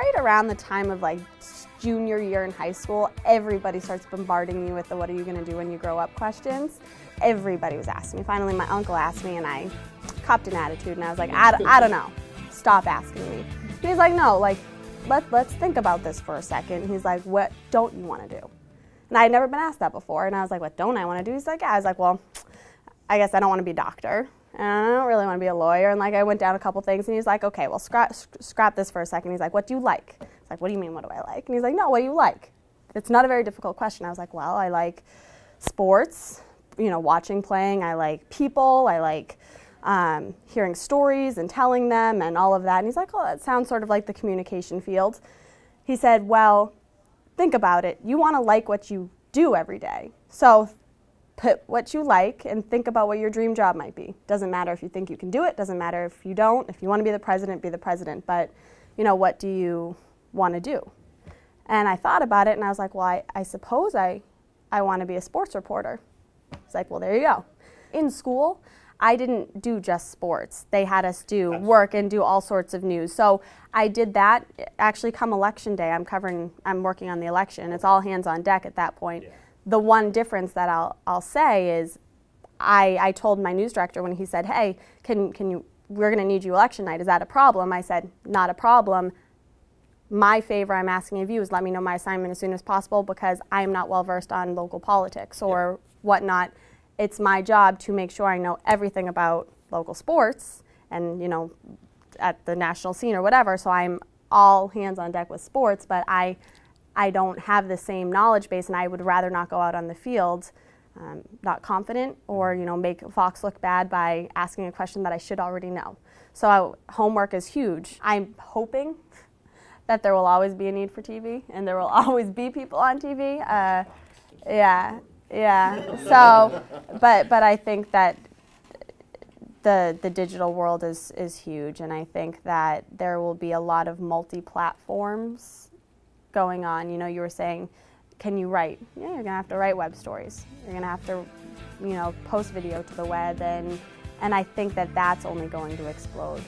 right around the time of like junior year in high school, everybody starts bombarding you with the what are you going to do when you grow up questions. Everybody was asking me. Finally, my uncle asked me, and I copped an attitude, and I was like, I don't know. Stop asking me. And he's like, no, like, let's think about this for a second. He's like, what don't you want to do? And I had never been asked that before, and I was like, what don't I want to do? He's like, yeah. I was like, well, I guess I don't want to be a doctor, and I don't really want to be a lawyer. And like, I went down a couple things, and he's like, okay, well, scrap this for a second. He's like, what do you like? It's like, what do you mean, what do I like? And he's like, no, what do you like? It's not a very difficult question. I was like, well, I like sports, you know, watching, playing. I like people. I like hearing stories and telling them and all of that. And he's like, oh, that sounds sort of like the communication field. He said, well, think about it. You want to like what you do every day. So put what you like and think about what your dream job might be. Doesn't matter if you think you can do it. Doesn't matter if you don't. If you want to be the president, be the president. But, you know, what do you want to do? And I thought about it, and I was like, well, I suppose I want to be a sports reporter. It's like, well, there you go. In school, I didn't do just sports. They had us do work and do all sorts of news. So I did that. Actually, come election day, I'm working on the election. It's all hands on deck at that point. Yeah. The one difference that I'll say is I told my news director when he said, hey, we're going to need you election night. Is that a problem? I said, not a problem. My favor I'm asking of you is let me know my assignment as soon as possible because I am not well versed on local politics or whatnot. It's my job to make sure I know everything about local sports and, you know, at the national scene or whatever. So I'm all hands on deck with sports, but I don't have the same knowledge base, and I would rather not go out on the field not confident or, you know, make Fox look bad by asking a question that I should already know. So homework is huge. I'm hoping that there will always be a need for TV and there will always be people on TV. Yeah. So, but I think that the digital world is huge, and I think that there will be a lot of multi-platforms going on. You know, you were saying, can you write? Yeah, you're gonna have to write web stories. You're gonna have to, you know, post video to the web, and I think that that's only going to explode.